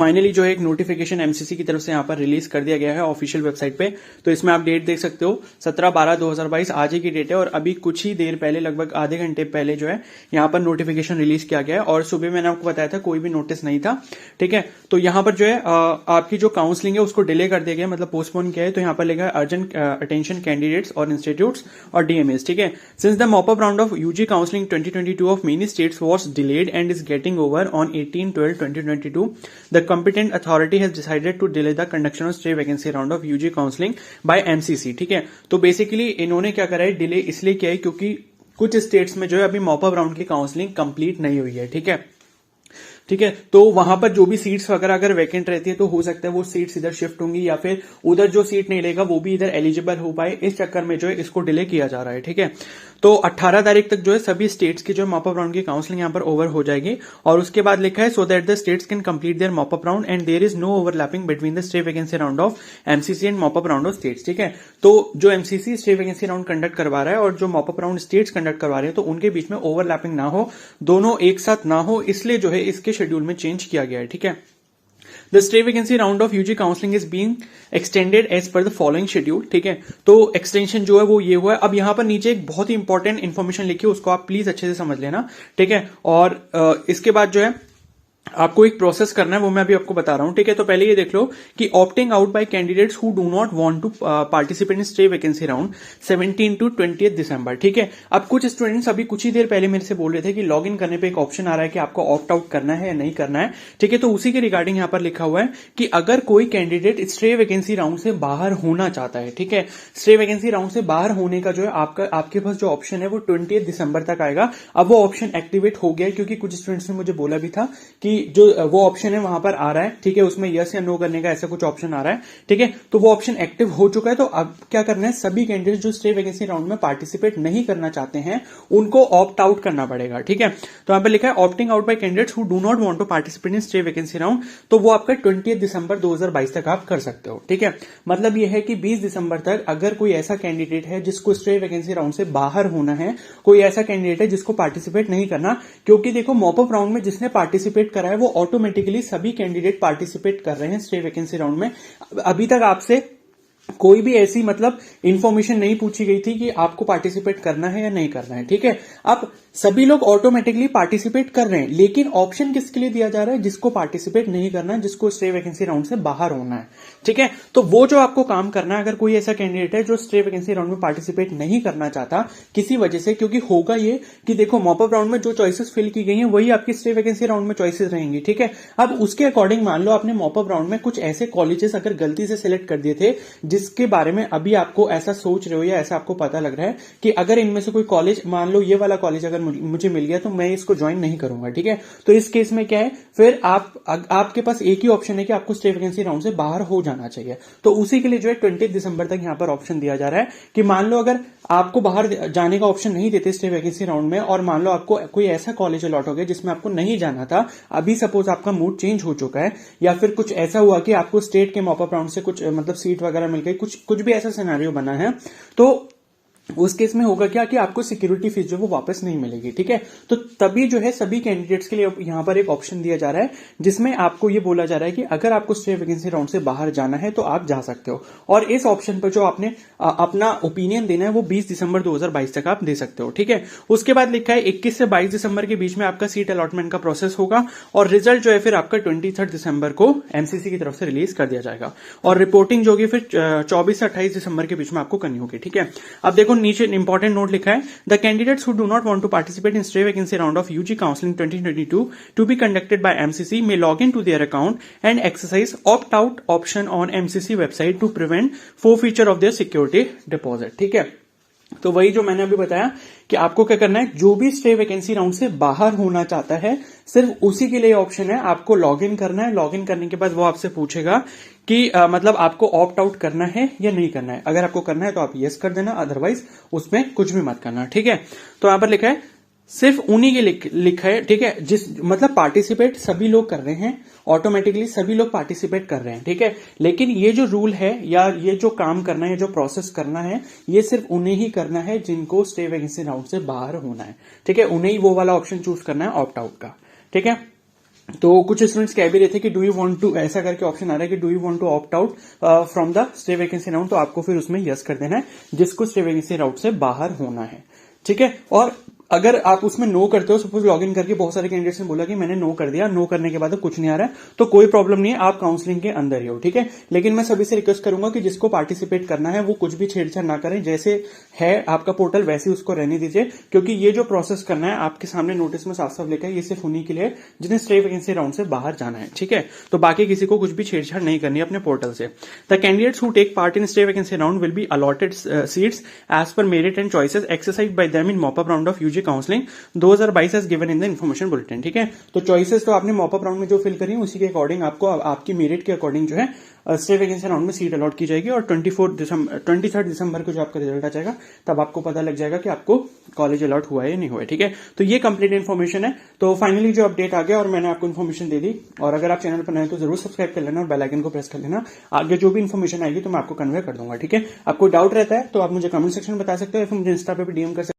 Finally जो है एक नोटिफिकेशन एमसीसी की तरफ से यहाँ पर रिलीज कर दिया गया है ऑफिशियल वेबसाइट पे। तो इसमें आप डेट देख सकते हो 17/12/2022 आज ही की डेट है और अभी कुछ ही देर पहले लगभग आधे घंटे पहले जो है यहाँ पर नोटिफिकेशन रिलीज किया गया है और सुबह मैंने आपको बताया था कोई भी नोटिस नहीं था। ठीक है, तो यहाँ पर जो है आपकी जो काउंसलिंग है उसको डिले कर दिया गया, मतलब पोस्टपोन किया है। तो यहाँ पर लिखा है अर्जेंट अटेंशन कैंडिडेट्स और इंस्टीट्यूट्स और डीएमएस। ठीक है, since the mop up round of UG counselling 2022 of many states was delayed and is getting over on 18/12/2022 the competent authority has decided to delay the conduction of stray vacancy round of UG counseling by MCC। ठीक है, तो basically इन्होंने क्या करा है, delay इसलिए किया है क्योंकि कुछ स्टेट्स में जो है अभी मॉप अप राउंड की काउंसलिंग कंप्लीट नहीं हुई है। ठीक है, ठीक है, तो वहां पर जो भी सीट्स वगैरह अगर वैकेंट रहती है तो हो सकता है वो सीट्स इधर शिफ्ट होंगी या फिर उधर जो सीट नहीं लेगा वो भी इधर एलिजिबल हो पाए, इस चक्कर में जो है इसको डिले किया जा रहा है। ठीक है, तो 18 तारीख तक जो है सभी स्टेट्स की जो मॉप अप राउंड की काउंसलिंग यहां पर ओवर हो जाएगी और उसके बाद लिखा है so that the states can complete their mop up round and there is no overlapping between the stay vacancy round of MCC and mop up round of states. ठीक है, तो जो MCC stay vacancy round conduct करवा रहा है और जो mop up round states conduct करवा रहे हैं तो उनके बीच में ओवरलैपिंग ना हो, दोनों एक साथ ना हो, इसलिए जो है इसके शेड्यूल में चेंज किया गया है। ठीक है, the stay vacancy round of UG counselling is being extended as per the following schedule. ठीक है, तो एक्सटेंशन जो है वो ये हुआ है। अब यहां पर नीचे एक बहुत ही इंपॉर्टेंट इन्फॉर्मेशन लिखी है, उसको आप प्लीज अच्छे से समझ लेना। ठीक है, और इसके बाद जो है आपको एक प्रोसेस करना है, वो मैं अभी आपको बता रहा हूं। ठीक है, तो पहले ये देख लो कि opting out by candidates who do not want to participate in stay vacancy round 17 to 20 दिसंबर। ठीक है, अब कुछ स्टूडेंट्स अभी कुछ ही देर पहले मेरे से बोल रहे थे कि लॉग इन करने पे एक ऑप्शन आ रहा है कि आपको ऑप्ट आउट करना है या नहीं करना है। ठीक है, तो उसी के रिगार्डिंग यहां पर लिखा हुआ है कि अगर कोई कैंडिडेट स्टे वैकेंसी राउंड से बाहर होना चाहता है, ठीक है, स्टे वैकेंसी राउंड से बाहर होने का जो है आपके पास जो ऑप्शन है वो 20 दिसंबर तक आएगा। अब वो ऑप्शन एक्टिवेट हो गया है क्योंकि कुछ स्टूडेंट्स ने मुझे बोला भी था कि जो वो ऑप्शन है वहां पर आ रहा है। ठीक है, उसमें यस या नो करने का ऐसा कुछ ऑप्शन आ रहा है। ठीक है, तो वो ऑप्शन एक्टिव हो चुका है। तो अब क्या करना है, सभी कैंडिडेट जो स्टे वैकेंसी राउंड में पार्टिसिपेट नहीं करना चाहते हैं उनको ऑप्ट आउट करना पड़ेगा। ठीक है, तो यहां पर लिखा है opting out by candidates who do not want to participate in stay vacancy round, तो वो आपका 20 दिसंबर 2022 तक आप कर सकते हो। ठीक है, मतलब यह है कि 20 दिसंबर तक अगर कोई ऐसा कैंडिडेट है जिसको स्टे वैकेंसी राउंड से बाहर होना है, कोई ऐसा कैंडिडेट है जिसको पार्टिसिपेट नहीं करना, क्योंकि देखो मॉप अप राउंड में जिसने पार्टिसिपेट करा है वो ऑटोमेटिकली सभी कैंडिडेट पार्टिसिपेट कर रहे हैं स्टे वैकेंसी राउंड में। अभी तक आपसे कोई भी ऐसी मतलब इंफॉर्मेशन नहीं पूछी गई थी कि आपको पार्टिसिपेट करना है या नहीं करना है। ठीक है, अब सभी लोग ऑटोमेटिकली पार्टिसिपेट कर रहे हैं, लेकिन ऑप्शन किसके लिए दिया जा रहा है, जिसको पार्टिसिपेट नहीं करना है, जिसको स्टे वैकेंसी राउंड से बाहर होना है। ठीक है, तो वो जो आपको काम करना है, अगर कोई ऐसा कैंडिडेट है जो स्टे वैकेंसी राउंड में पार्टिसिपेट नहीं करना चाहता किसी वजह से, क्योंकि होगा ये कि देखो मॉप अप राउंड में जो चॉइसेस फिल की गई हैं वही आपकी स्टे वैकेंसी राउंड में चॉइसेस रहेंगी। ठीक है, अब उसके अकॉर्डिंग मान लो आपने मॉप अप राउंड में कुछ ऐसे कॉलेजेस अगर गलती से सिलेक्ट कर दिए थे जिसके बारे में अभी आपको ऐसा सोच रहे हो या ऐसा आपको पता लग रहा है कि अगर इनमें से कोई कॉलेज, मान लो ये वाला कॉलेज अगर मुझे मिल गया तो मैं इसको ज्वाइन नहीं करूंगा। ठीक है, तो इस केस में क्या है, फिर आपके पास एक ही ऑप्शन है कि आपको स्टे वैकेंसी राउंड से बाहर हो जाना चाहिए। तो उसी के लिए जो है 20 दिसंबर तक यहां पर ऑप्शन दिया जा रहा है कि मान लो अगर आपको बाहर जाने का ऑप्शन नहीं देते स्टे वैकेंसी राउंड में और मान लो आपको कोई ऐसा कॉलेज अलॉट हो गया जिसमें आपको नहीं जाना था, अभी सपोज आपका मूड चेंज हो चुका है या फिर कुछ ऐसा हुआ कि आपको स्टेट के मॉप अप राउंड से कुछ मतलब सीट वगैरह मिल गई, कुछ भी ऐसा सिनेरियो बना है, तो उस केस में होगा क्या कि आपको सिक्योरिटी फीस जो वो वापस नहीं मिलेगी। ठीक है, तो तभी जो है सभी कैंडिडेट्स के लिए यहां पर एक ऑप्शन दिया जा रहा है जिसमें आपको ये बोला जा रहा है कि अगर आपको स्टे वैकेंसी राउंड से बाहर जाना है तो आप जा सकते हो, और इस ऑप्शन पर जो आपने अपना ओपिनियन देना है वो 20 दिसंबर 2022 तक आप दे सकते हो। ठीक है, उसके बाद लिखा है 21 से 22 दिसंबर के बीच में आपका सीट अलॉटमेंट का प्रोसेस होगा और रिजल्ट जो है फिर आपका 23 दिसंबर को एमसीसी की तरफ से रिलीज कर दिया जाएगा और रिपोर्टिंग जो होगी फिर 24 से 28 दिसंबर के बीच में आपको करनी होगी। ठीक है, अब देखो नीचे इंपॉर्टेंट नोट लिखा है, the candidates who do not want to participate in stay vacancy round of UG counselling 2022 to be conducted by MCC may log in to their account and exercise opt out option on MCC website to prevent forfeiture of their security deposit. ठीक है, तो वही जो मैंने अभी बताया कि आपको क्या करना है, जो भी स्टे वैकेंसी राउंड से बाहर होना चाहता है सिर्फ उसी के लिए ऑप्शन है, आपको लॉग इन करना है। लॉग इन करने के बाद वो आपसे पूछेगा कि मतलब आपको ऑप्ट आउट करना है या नहीं करना है। अगर आपको करना है तो आप यस कर देना, अदरवाइज उसमें कुछ भी मत करना। ठीक है, तो यहां पर लिखा है सिर्फ उन्हीं के लिखा है। ठीक है, जिस मतलब पार्टिसिपेट सभी लोग कर रहे हैं, ऑटोमेटिकली सभी लोग पार्टिसिपेट कर रहे हैं। ठीक है, लेकिन ये जो रूल है या ये जो काम करना है, जो प्रोसेस करना है, ये सिर्फ उन्हें ही करना है जिनको स्टे वैकेंसी राउंड से बाहर होना है। ठीक है, उन्हें ही वो वाला ऑप्शन चूज करना है ऑप्ट आउट का। ठीक है, तो कुछ स्टूडेंट्स कह भी रहे थे कि डू यू वांट टू, ऐसा करके ऑप्शन आ रहा है कि do you want to opt out from the stay vacancy round, तो आपको फिर उसमें यस कर देना है जिसको स्टे वैकेंसी राउंड से बाहर होना है। ठीक है, और अगर आप उसमें नो करते हो, सपोज लॉग इन करके बहुत सारे कैंडिडेट्स ने बोला कि मैंने नो कर दिया, नो करने के बाद कुछ नहीं आ रहा है, तो कोई प्रॉब्लम नहीं है, आप काउंसलिंग के अंदर ही हो। ठीक है, लेकिन मैं सभी से रिक्वेस्ट करूंगा कि जिसको पार्टिसिपेट करना है वो कुछ भी छेड़छाड़ ना करें, जैसे है आपका पोर्टल वैसे उसको रहने दीजिए, क्योंकि ये जो प्रोसेस करना है आपके सामने नोटिस में साफ साफ लिखा है, ये सिर्फ उन्हीं के लिए जिन्हें स्टे वैकेंसी राउंड से बाहर जाना है। ठीक है, तो बाकी किसी को कुछ भी छेड़छाड़ नहीं करनी है अपने पोर्टल से। The candidates who take part in stay vacancy round will be allotted seats as per merit and choices exercise by them in mop up round of UG counselling 2022 as given in the information bulletin. ठीक है, तो choices तो आपने mop up round में जो fill करी है उसी के अकॉर्डिंग आपको आपकी मेरिट के अकॉर्डिंग जो है स्टे वैकेंसी राउंड में सीट अलॉट की जाएगी, और 23 दिसंबर को जो आपका रिजल्ट आ जाएगा तब आपको पता लग जाएगा कि आपको कॉलेज अलॉट हुआ है या नहीं हुआ है। ठीक है, तो ये कंप्लीट इन्फॉर्मेशन है। तो फाइनली जो अपडेट आ गया और मैंने आपको इन्फॉर्मेशन दे दी, और अगर आप चैनल पर नए तो जरूर सब्सक्राइब कर लेना और बेल आइकन को प्रेस कर लेना, आगे जो भी इन्फॉर्मेशन आएगी तो मैं आपको कन्वे कर दूंगा। ठीक है, आपको डाउट रहता है तो आप मुझे कमेंट सेक्शन में बता सकते हो, फिर मुझे इंस्टा पे भी डीएम कर सकते हो।